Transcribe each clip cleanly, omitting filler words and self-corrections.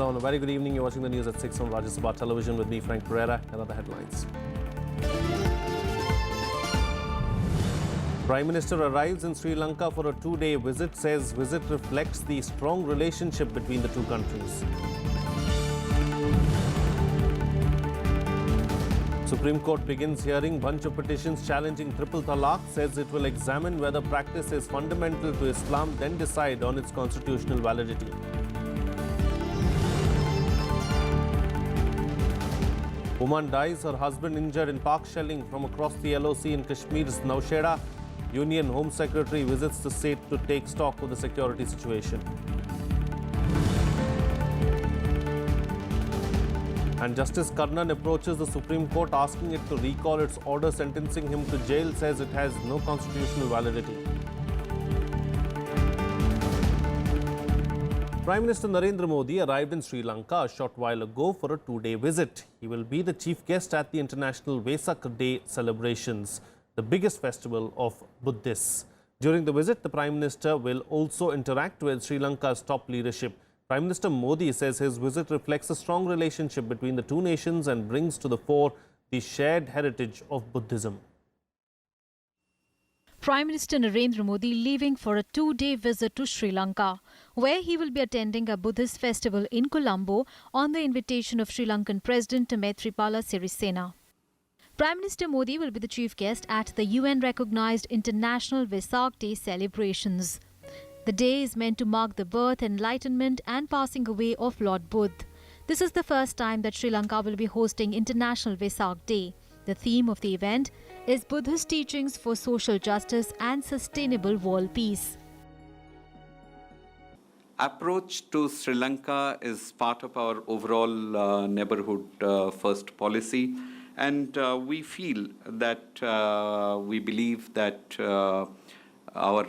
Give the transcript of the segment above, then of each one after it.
down. A very good evening. You're watching the news at 6 on Rajya Sabha television with me, Frank Pereira, and other headlines. Prime Minister arrives in Sri Lanka for a two-day visit, says visit reflects the strong relationship between the two countries. Supreme Court begins hearing bunch of petitions challenging triple talaq, says it will examine whether practice is fundamental to Islam, then decide on its constitutional validity. Woman dies, her husband injured in Pak shelling from across the LOC in Kashmir's Naushera. Union Home Secretary visits the state to take stock of the security situation. And Justice Karnan approaches the Supreme Court asking it to recall its order sentencing him to jail, says it has no constitutional validity. Prime Minister Narendra Modi arrived in Sri Lanka a short while ago for a two-day visit. He will be the chief guest at the International Vesak Day celebrations, the biggest festival of Buddhists. During the visit, the Prime Minister will also interact with Sri Lanka's top leadership. Prime Minister Modi says his visit reflects a strong relationship between the two nations and brings to the fore the shared heritage of Buddhism. Prime Minister Narendra Modi leaving for a two-day visit to Sri Lanka, where he will be attending a Buddhist festival in Colombo on the invitation of Sri Lankan President Maithripala Sirisena. Prime Minister Modi will be the chief guest at the UN-recognized International Vesak Day celebrations. The day is meant to mark the birth, enlightenment and passing away of Lord Buddha. This is the first time that Sri Lanka will be hosting International Vesak Day. The theme of the event is Buddhist teachings for social justice and sustainable world peace. Approach to Sri Lanka is part of our overall neighborhood first policy, and we feel that we believe that our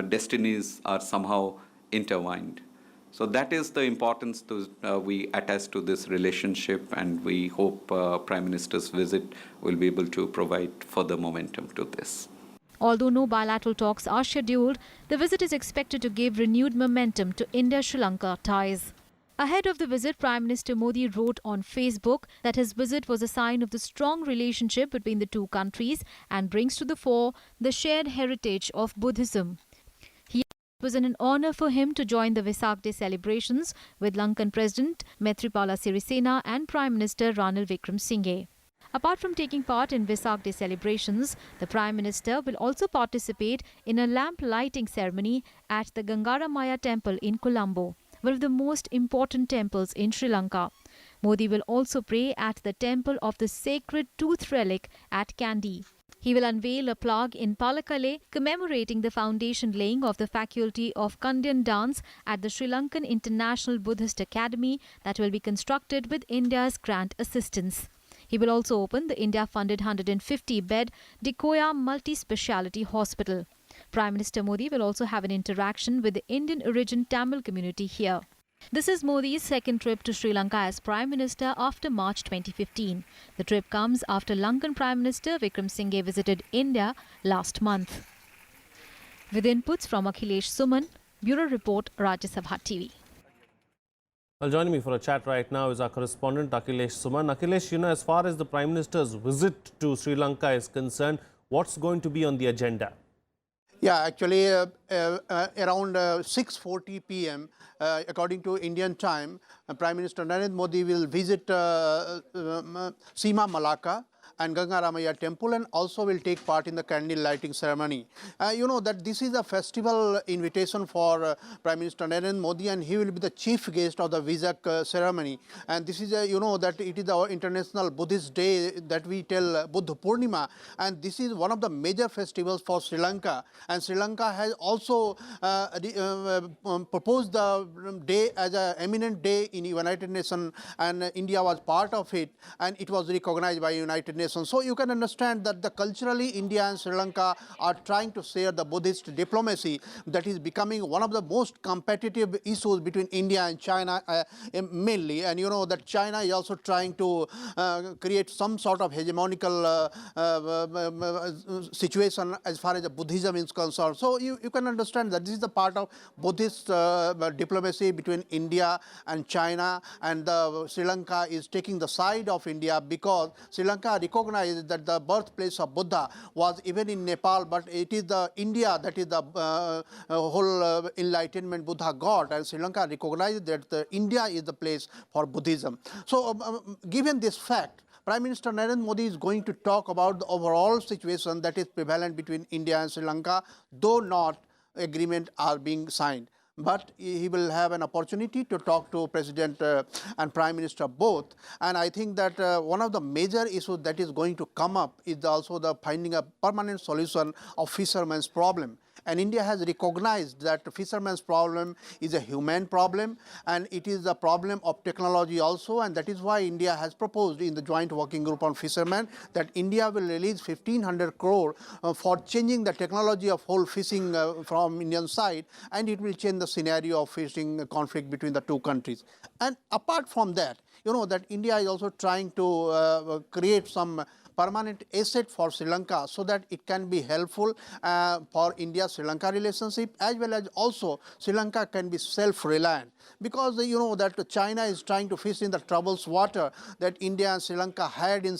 destinies are somehow intertwined. So that is the importance we attach to this relationship, and we hope Prime Minister's visit will be able to provide further momentum to this. Although no bilateral talks are scheduled, the visit is expected to give renewed momentum to India-Sri Lanka ties. Ahead of the visit, Prime Minister Modi wrote on Facebook that his visit was a sign of the strong relationship between the two countries and brings to the fore the shared heritage of Buddhism. It was an honor for him to join the Vesak Day celebrations with Lankan President Maithripala Sirisena and Prime Minister Ranil Wickremesinghe. Apart from taking part in Vesak Day celebrations, the Prime Minister will also participate in a lamp lighting ceremony at the Gangaramaya Temple in Colombo, one of the most important temples in Sri Lanka. Modi will also pray at the temple of the sacred tooth relic at Kandy. He will unveil a plaque in Palakkale commemorating the foundation laying of the faculty of Kandyan dance at the Sri Lankan International Buddhist Academy that will be constructed with India's grant assistance. He will also open the India-funded 150-bed Dikoya multi-speciality hospital. Prime Minister Modi will also have an interaction with the Indian origin Tamil community here. This is Modi's second trip to Sri Lanka as Prime Minister after March 2015. The trip comes after Lankan Prime Minister Wickremesinghe visited India last month. With inputs from Akhilesh Suman, Bureau Report, Rajya Sabha TV. Well, joining me for a chat right now is our correspondent Akhilesh Suman. Akhilesh, as far as the Prime Minister's visit to Sri Lanka is concerned, what's going to be on the agenda? Yeah, actually around 6:40 p.m. According to Indian time, Prime Minister Narendra Modi will visit Sima Malacca and Gangaramaya temple, and also will take part in the candle lighting ceremony. You know that this is a festival invitation for Prime Minister Narendra Modi, and he will be the chief guest of the Vesak ceremony. And this is you know that it is our International Buddhist Day that we tell Buddha Purnima, and this is one of the major festivals for Sri Lanka. And Sri Lanka has also proposed the day as an eminent day in United Nations, and India was part of it, and it was recognized by United nations. So you can understand that the culturally India and Sri Lanka are trying to share the Buddhist diplomacy that is becoming one of the most competitive issues between India and China mainly. And you know that China is also trying to create some sort of hegemonical situation as far as the Buddhism is concerned. So you can understand that this is the part of Buddhist diplomacy between India and China, and Sri Lanka is taking the side of India because Sri Lanka recognizes that the birthplace of Buddha was even in Nepal, but it is the India that is the whole enlightenment Buddha got, and Sri Lanka recognizes that India is the place for Buddhism. So given this fact, Prime Minister Narendra Modi is going to talk about the overall situation that is prevalent between India and Sri Lanka, though not agreement are being signed. But he will have an opportunity to talk to President and Prime Minister both. And I think that one of the major issues that is going to come up is also the finding a permanent solution of fishermen's problem. And India has recognized that fishermen's problem is a human problem, and it is a problem of technology also, and that is why India has proposed in the Joint Working Group on Fishermen that India will release 1,500 crore for changing the technology of whole fishing from Indian side, and it will change the scenario of fishing conflict between the two countries. And apart from that, you know that India is also trying to create some permanent asset for Sri Lanka so that it can be helpful for India-Sri Lanka relationship, as well as also Sri Lanka can be self-reliant. Because you know that China is trying to fish in the troubled water that India and Sri Lanka had in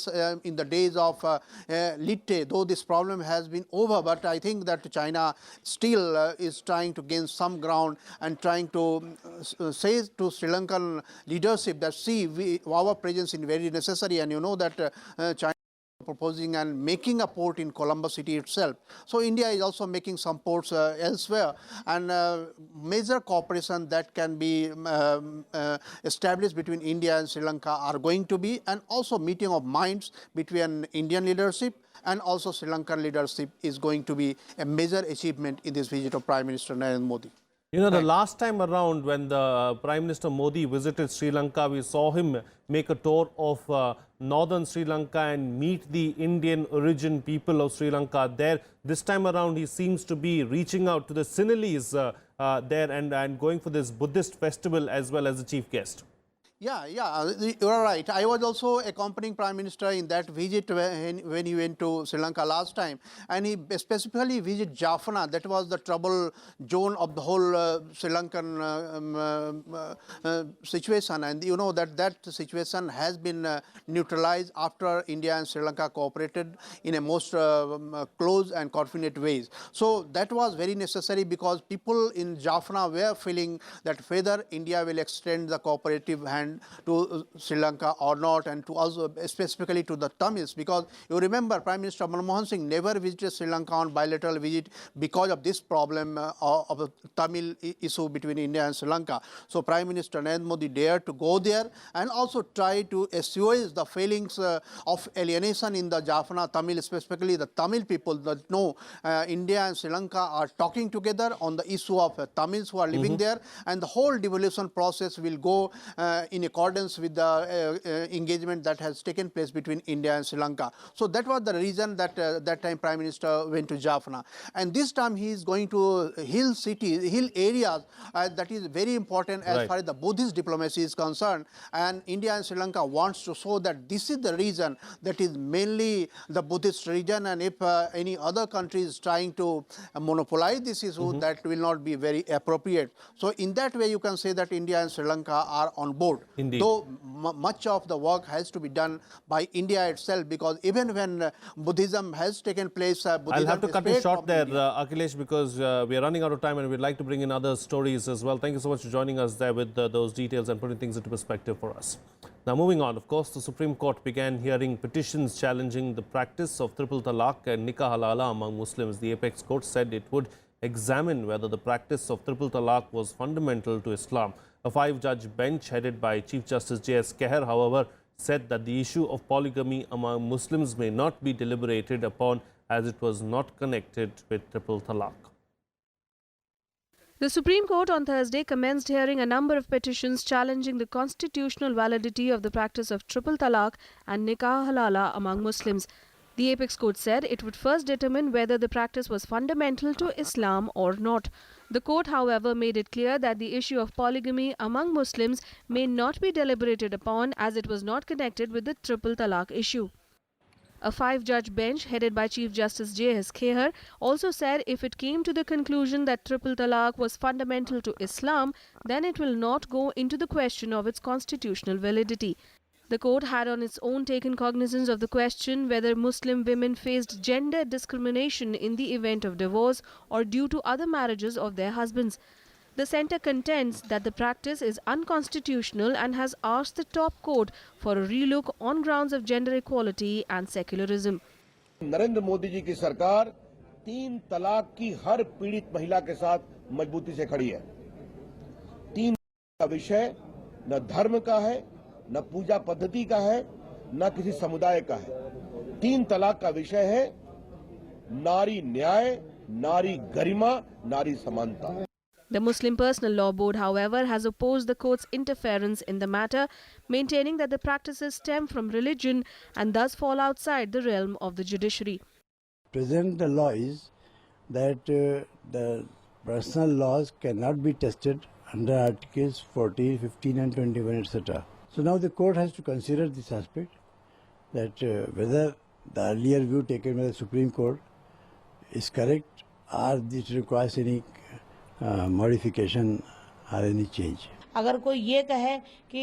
the days of Litte, though this problem has been over, but I think that China still is trying to gain some ground and trying to say to Sri Lankan leadership that see, our presence is very necessary, and you know that China proposing and making a port in Colombo city itself. So India is also making some ports elsewhere, and major cooperation that can be established between India and Sri Lanka are going to be, and also meeting of minds between Indian leadership and also Sri Lankan leadership is going to be a major achievement in this visit of Prime Minister Narendra Modi. You know, the last time around when the Prime Minister Modi visited Sri Lanka, we saw him make a tour of northern Sri Lanka and meet the Indian origin people of Sri Lanka there. This time around, he seems to be reaching out to the Sinhalese there and going for this Buddhist festival as well as the chief guest. Yeah, you are right. I was also accompanying Prime Minister in that visit when he went to Sri Lanka last time, and he specifically visited Jaffna. That was the trouble zone of the whole Sri Lankan situation, and you know that situation has been neutralized after India and Sri Lanka cooperated in a most close and confident ways. So that was very necessary because people in Jaffna were feeling that whether India will extend the cooperative hand to Sri Lanka or not, and to also specifically to the Tamils, because you remember Prime Minister Manmohan Singh never visited Sri Lanka on bilateral visit because of this problem of the Tamil issue between India and Sri Lanka. So Prime Minister Narendra Modi dared to go there and also try to assuage the feelings of alienation in the Jaffna Tamil, specifically the Tamil people, that no, India and Sri Lanka are talking together on the issue of Tamils who are living there, and the whole devolution process will go in accordance with the engagement that has taken place between India and Sri Lanka. So that was the reason that that time Prime Minister went to Jaffna. And this time he is going to hill cities, hill areas that is very important as far as the Buddhist diplomacy is concerned. And India and Sri Lanka wants to show that this is the region that is mainly the Buddhist region, and if any other country is trying to monopolize this issue, that will not be very appropriate. So in that way you can say that India and Sri Lanka are on board. Indeed. Though much of the work has to be done by India itself, because even when Buddhism has taken place, Buddhism I'll have to cut it short there, India. Akhilesh, because we are running out of time and we'd like to bring in other stories as well. Thank you so much for joining us there with those details and putting things into perspective for us. Now, moving on, of course, the Supreme Court began hearing petitions challenging the practice of triple talaq and nikah halala among Muslims. The apex court said it would examine whether the practice of triple talaq was fundamental to Islam. A 5-judge bench headed by Chief Justice CS Karnan, however, said that the issue of polygamy among Muslims may not be deliberated upon as it was not connected with triple talaq. The Supreme Court on Thursday commenced hearing a number of petitions challenging the constitutional validity of the practice of triple talaq and nikah halala among Muslims. The apex court said it would first determine whether the practice was fundamental to Islam or not. The court, however, made it clear that the issue of polygamy among Muslims may not be deliberated upon as it was not connected with the triple talaq issue. A 5-judge bench headed by Chief Justice J.S. Kheher also said if it came to the conclusion that triple talaq was fundamental to Islam, then it will not go into the question of its constitutional validity. The court had on its own taken cognizance of the question whether Muslim women faced gender discrimination in the event of divorce or due to other marriages of their husbands. The centre contends that the practice is unconstitutional and has asked the top court for a relook on grounds of gender equality and secularism. Narendra Modi ji की सरकार 3 तलाक की हर पीड़ित महिला के साथ मजबूती से खड़ी है। 3 का विषय न धर्म का है, न पूजा पद्धति का है, न किसी समुदाय का है। 3 तलाक का विषय है नारी न्याय, नारी गरिमा, नारी समानता। The Muslim Personal Law Board, however, has opposed the court's interference in the matter, maintaining that the practices stem from religion and thus fall outside the realm of the judiciary. Present the law is that the personal laws cannot be tested under Articles 14, 15 and 21, etc. So now the court has to consider this aspect, that whether the earlier view taken by the Supreme Court is correct or it requires any modification or any change. अगर कोई ये कहे कि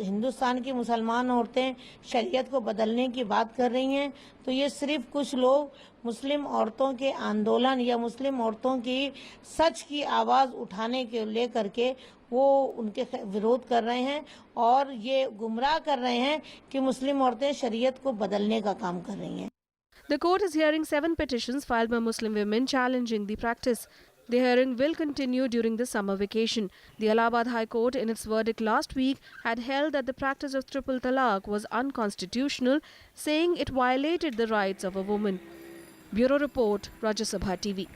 हिंदुस्तान की मुसलमान औरतें शरीयत को बदलने की बात कर रही हैं, तो ये सिर्फ कुछ लोग मुस्लिम औरतों के आंदोलन या मुस्लिम औरतों की सच की आवाज़ उठाने के लेकर के वो उनके विरोध कर रहे हैं और ये गुमराह कर रहे हैं कि मुस्लिम औरतें शरीयत को बदलने का काम कर रही हैं. The court is hearing 7 petitions filed by Muslim women challenging the practice. The hearing will continue during the summer vacation. The Allahabad High Court, in its verdict last week, had held that the practice of triple talaq was unconstitutional, saying it violated the rights of a woman. Bureau Report, Rajya Sabha TV.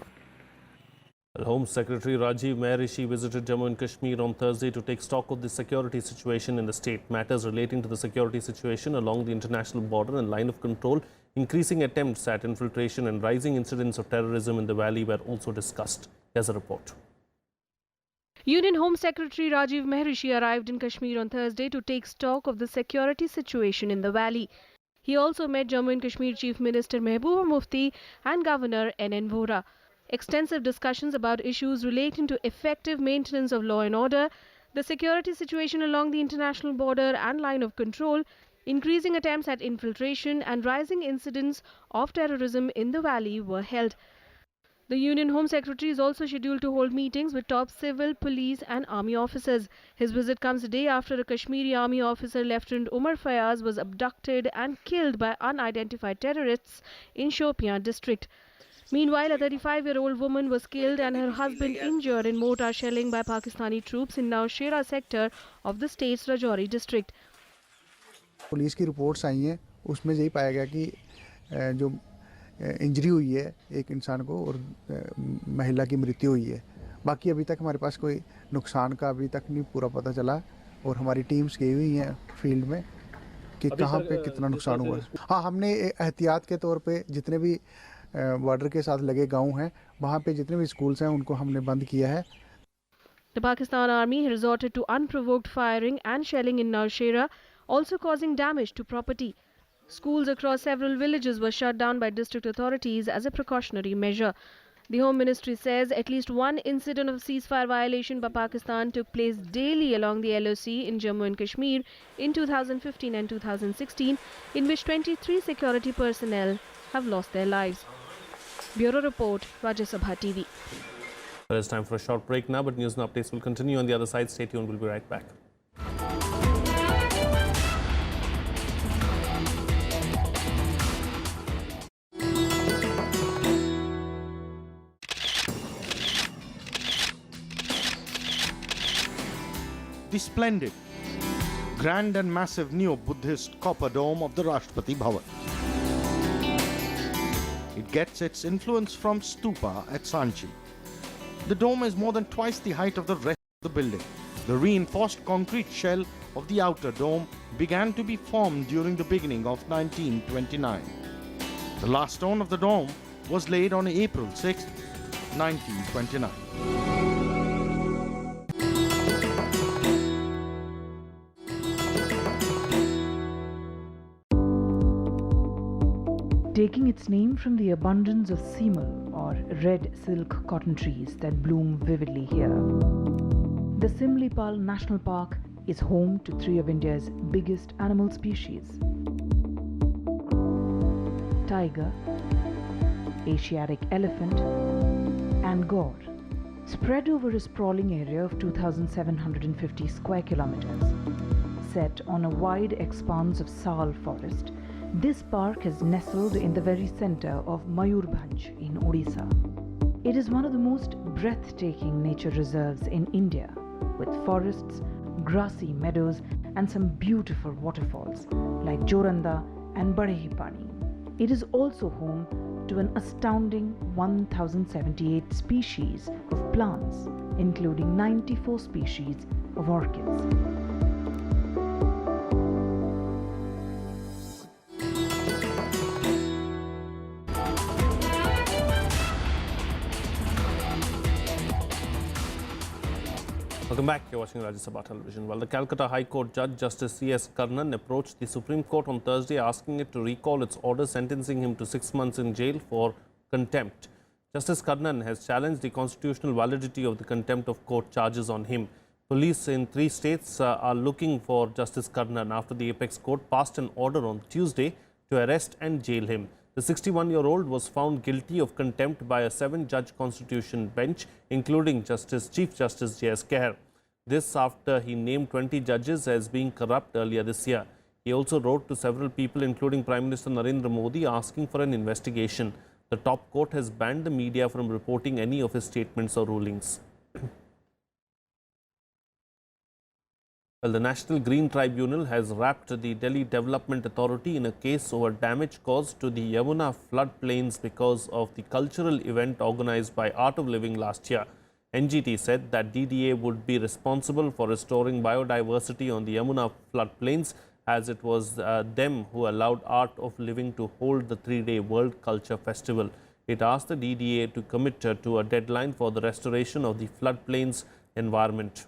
Home Secretary Rajiv Maharishi visited Jammu and Kashmir on Thursday to take stock of the security situation in the state. Matters relating to the security situation along the international border and line of control, increasing attempts at infiltration and rising incidents of terrorism in the valley were also discussed. Here's a report. Union Home Secretary Rajiv Maharishi arrived in Kashmir on Thursday to take stock of the security situation in the valley. He also met Jammu and Kashmir Chief Minister Mehbooba Mufti and Governor N.N. Vohra. Extensive discussions about issues relating to effective maintenance of law and order, the security situation along the international border and line of control, increasing attempts at infiltration and rising incidents of terrorism in the valley were held. The Union Home Secretary is also scheduled to hold meetings with top civil, police and army officers. His visit comes a day after a Kashmiri army officer, Lieutenant Umar Fayaz, was abducted and killed by unidentified terrorists in Shopian district. Meanwhile, a 35-year-old woman was killed and her husband injured in mortar shelling by Pakistani troops in Naushera sector of the state's Rajouri district. Police की reports आई हैं, उसमें यही पाया गया कि जो injury हुई है एक इंसान को और महिला की मृत्यु हुई है. बाकी अभी तक हमारे पास कोई नुकसान का अभी तक नहीं पूरा पता चला और हमारी टीम्स गई हुई हैं फील्ड में कि कहाँ पे कितना नुकसान हुआ है. हाँ, हमने एहतियात के तौर पे जितने भी बॉर्डर के साथ लगे गांव हैं वहाँ पे जितने भी स्कूल्स हैं उनको हमने बंद किया है. The Pakistan Army resorted to unprovoked firing and shelling in Naushera, also causing damage to property. Schools across several villages were shut down by district authorities as a precautionary measure. The Home Ministry says at least one incident of ceasefire violation by Pakistan took place daily along the LOC in Jammu and Kashmir in 2015 and 2016, in which 23 security personnel have lost their lives. Bureau Report, Rajya Sabha TV. Well, it's time for a short break now, but news and updates will continue on the other side. Stay tuned, we'll be right back. The splendid, grand and massive neo-Buddhist copper dome of the Rashtrapati Bhavan. It gets its influence from stupa at Sanchi. The dome is more than twice the height of the rest of the building. The reinforced concrete shell of the outer dome began to be formed during the beginning of 1929. The last stone of the dome was laid on April 6, 1929. Taking its name from the abundance of simul or red silk cotton trees that bloom vividly here, the Simlipal National Park is home to three of India's biggest animal species: tiger, Asiatic elephant, and gaur. Spread over a sprawling area of 2,750 square kilometers, set on a wide expanse of sal forest, this park is nestled in the very center of Mayurbhanj in Odisha. It is one of the most breathtaking nature reserves in India, with forests, grassy meadows, and some beautiful waterfalls like Joranda and Badehipani. It is also home to an astounding 1,078 species of plants, including 94 species of orchids. Welcome back. You're watching Rajya Sabha television. Well, the Calcutta High Court Judge Justice CS Karnan approached the Supreme Court on Thursday asking it to recall its order sentencing him to 6 months in jail for contempt. Justice Karnan has challenged the constitutional validity of the contempt of court charges on him. Police in 3 states are looking for Justice Karnan after the apex court passed an order on Tuesday to arrest and jail him. The 61-year-old was found guilty of contempt by a 7-judge constitution bench, including Chief Justice CS Karnan. This after he named 20 judges as being corrupt earlier this year. He also wrote to several people, including Prime Minister Narendra Modi, asking for an investigation. The top court has banned the media from reporting any of his statements or rulings. Well, the National Green Tribunal has wrapped the Delhi Development Authority in a case over damage caused to the Yamuna floodplains because of the cultural event organized by Art of Living last year. NGT said that DDA would be responsible for restoring biodiversity on the Yamuna floodplains, as it was them who allowed Art of Living to hold the 3-day World Culture Festival. It asked the DDA to commit to a deadline for the restoration of the floodplains environment.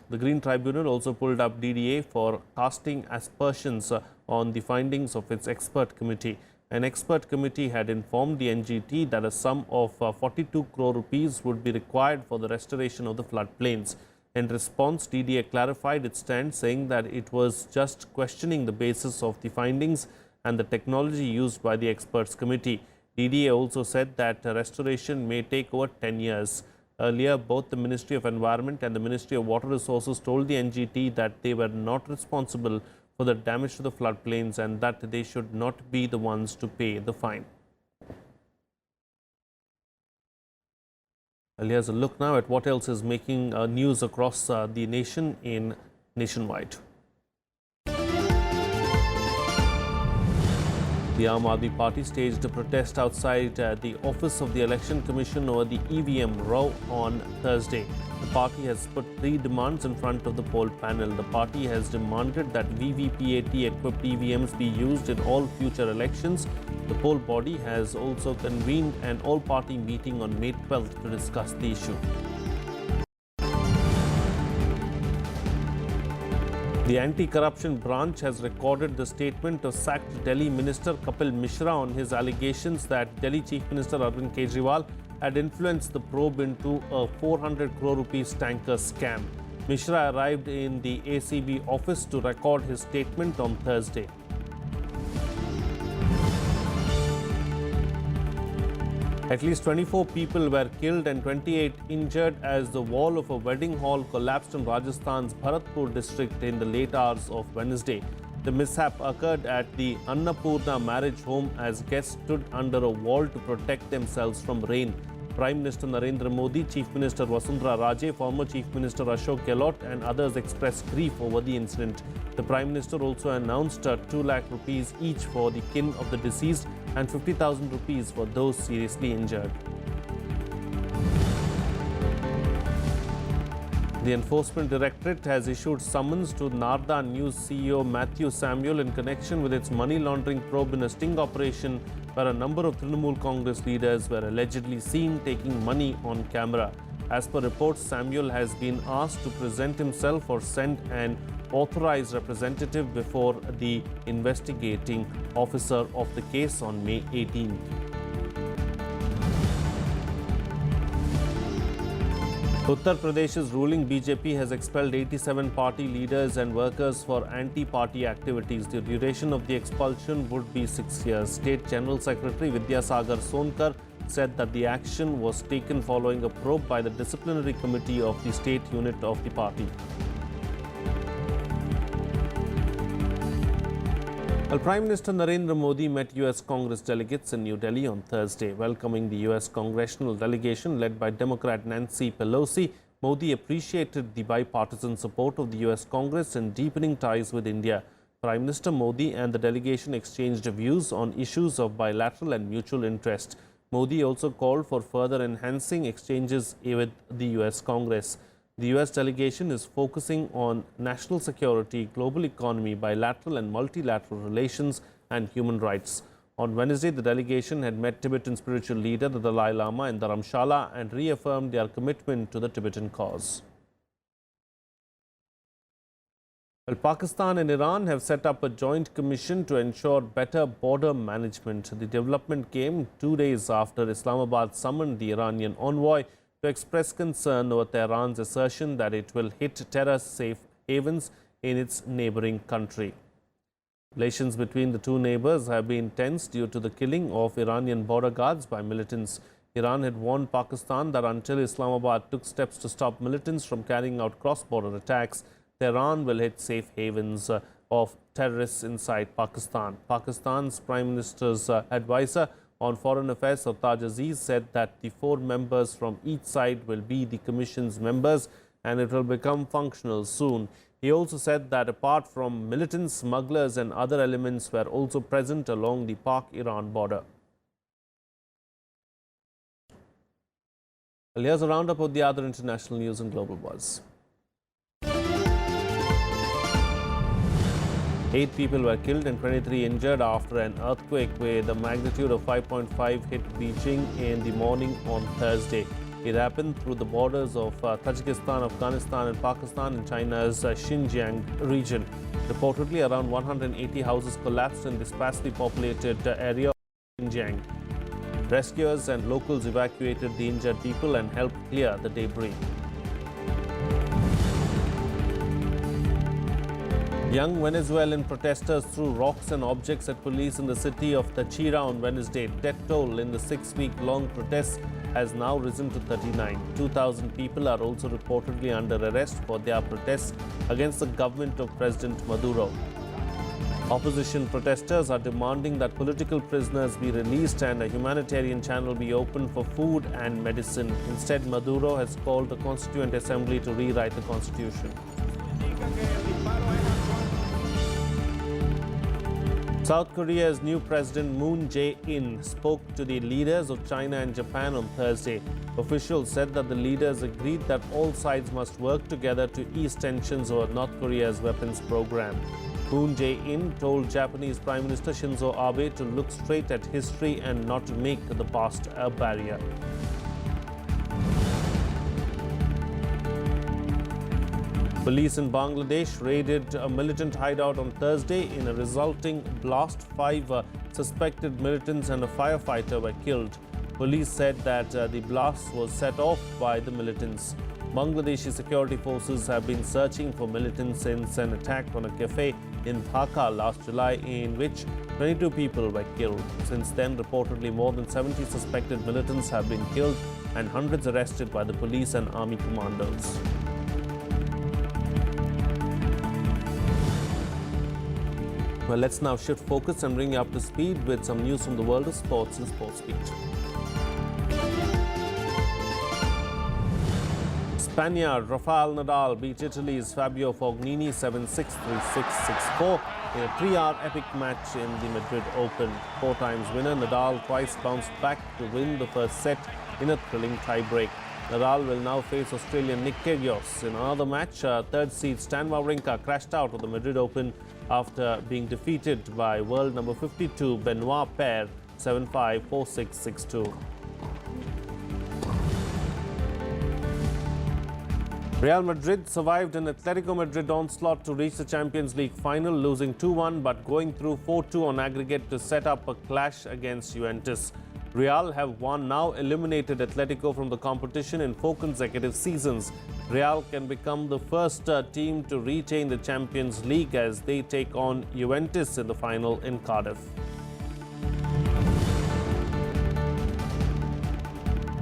The Green Tribunal also pulled up DDA for casting aspersions on the findings of its expert committee. An expert committee had informed the NGT that a sum of 42 crore rupees would be required for the restoration of the floodplains. In response, DDA clarified its stand, saying that it was just questioning the basis of the findings and the technology used by the experts committee. DDA also said that restoration may take over 10 years. Earlier, both the Ministry of Environment and the Ministry of Water Resources told the NGT that they were not responsible for the damage to the floodplains and that they should not be the ones to pay the fine. Well, here's a look now at what else is making news across the nation in Nationwide. The Aam Aadmi Party staged a protest outside the office of the Election Commission over the EVM row on Thursday. The party has put 3 demands in front of the poll panel. The party has demanded that VVPAT-equipped EVMs be used in all future elections. The poll body has also convened an all-party meeting on May 12th to discuss the issue. The anti-corruption branch has recorded the statement of sacked Delhi Minister Kapil Mishra on his allegations that Delhi Chief Minister Arvind Kejriwal had influenced the probe into a 400 crore rupees tanker scam. Mishra arrived in the ACB office to record his statement on Thursday. At least 24 people were killed and 28 injured as the wall of a wedding hall collapsed in Rajasthan's Bharatpur district in the late hours of Wednesday. The mishap occurred at the Annapurna marriage home as guests stood under a wall to protect themselves from rain. Prime Minister Narendra Modi, Chief Minister Vasundhara Raje, former Chief Minister Ashok Gehlot and others expressed grief over the incident. The Prime Minister also announced 2 lakh rupees each for the kin of the deceased and 50,000 rupees for those seriously injured. The Enforcement Directorate has issued summons to Narda News CEO Matthew Samuel in connection with its money laundering probe in a sting operation where a number of Trinamool Congress leaders were allegedly seen taking money on camera. As per reports, Samuel has been asked to present himself or send an authorized representative before the investigating officer of the case on May 18th. Uttar Pradesh's ruling BJP has expelled 87 party leaders and workers for anti-party activities. The duration of the expulsion would be 6 years. State General Secretary Vidyasagar Sonkar said that the action was taken following a probe by the disciplinary committee of the state unit of the party. Well, Prime Minister Narendra Modi met US Congress delegates in New Delhi on Thursday. Welcoming the US congressional delegation led by Democrat Nancy Pelosi, Modi appreciated the bipartisan support of the US Congress in deepening ties with India. Prime Minister Modi and the delegation exchanged views on issues of bilateral and mutual interest. Modi also called for further enhancing exchanges with the US Congress. The US delegation is focusing on national security, global economy, bilateral and multilateral relations and human rights. On Wednesday, the delegation had met Tibetan spiritual leader the Dalai Lama in Dharamshala and reaffirmed their commitment to the Tibetan cause. Well, Pakistan and Iran have set up a joint commission to ensure better border management. The development came 2 days after Islamabad summoned the Iranian envoy to express concern over Tehran's assertion that it will hit terror-safe havens in its neighboring country. Relations between the two neighbors have been tense due to the killing of Iranian border guards by militants. Iran had warned Pakistan that until Islamabad took steps to stop militants from carrying out cross-border attacks, Tehran will hit safe havens of terrorists inside Pakistan. Pakistan's Prime Minister's advisor on Foreign Affairs, Sartaj Aziz, said that the 4 members from each side will be the Commission's members and it will become functional soon. He also said that apart from militants, smugglers and other elements were also present along the Pak-Iran border. Well, here's a roundup of the other international news and global buzz. 8 people were killed and 23 injured after an earthquake with a magnitude of 5.5 hit Beijing in the morning on Thursday. It happened through the borders of Tajikistan, Afghanistan and Pakistan in China's Xinjiang region. Reportedly, around 180 houses collapsed in the sparsely populated area of Xinjiang. Rescuers and locals evacuated the injured people and helped clear the debris. Young Venezuelan protesters threw rocks and objects at police in the city of Táchira on Wednesday. Death toll in the 6-week-long protests has now risen to 39. 2,000 people are also reportedly under arrest for their protests against the government of President Maduro. Opposition protesters are demanding that political prisoners be released and a humanitarian channel be opened for food and medicine. Instead, Maduro has called the Constituent Assembly to rewrite the constitution. South Korea's new President Moon Jae-in spoke to the leaders of China and Japan on Thursday. Officials said that the leaders agreed that all sides must work together to ease tensions over North Korea's weapons program. Moon Jae-in told Japanese Prime Minister Shinzo Abe to look straight at history and not to make the past a barrier. Police in Bangladesh raided a militant hideout on Thursday. In a resulting blast, 5 suspected militants and a firefighter were killed. Police said that the blast was set off by the militants. Bangladeshi security forces have been searching for militants since an attack on a cafe in Dhaka last July in which 22 people were killed. Since then, reportedly more than 70 suspected militants have been killed and hundreds arrested by the police and army commandos. Well, let's now shift focus and bring you up to speed with some news from the world of sports and sports beat. Spaniard Rafael Nadal beat Italy's Fabio Fognini 7-6, 3-6, 6-4 in a 3-hour epic match in the Madrid Open. 4 times winner Nadal twice bounced back to win the first set in a thrilling tiebreak. Nadal will now face Australian Nick Kyrgios. In another match, third seed Stan Wawrinka crashed out of the Madrid Open after being defeated by world number 52 Benoit Paire 7-5, 4-6, 6-2. Real Madrid survived an Atletico Madrid onslaught to reach the Champions League final, losing 2-1 but going through 4-2 on aggregate to set up a clash against Juventus. Real have now eliminated Atletico from the competition in 4 consecutive seasons. Real can become the first team to retain the Champions League as they take on Juventus in the final in Cardiff.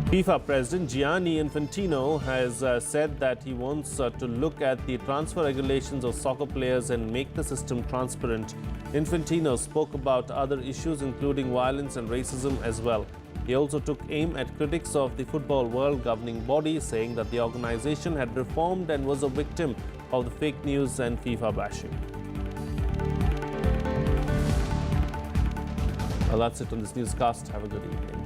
FIFA President Gianni Infantino has said that he wants to look at the transfer regulations of soccer players and make the system transparent. Infantino spoke about other issues including violence and racism as well. He also took aim at critics of the football world governing body, saying that the organization had reformed and was a victim of the fake news and FIFA bashing. Well, that's it on this newscast. Have a good evening.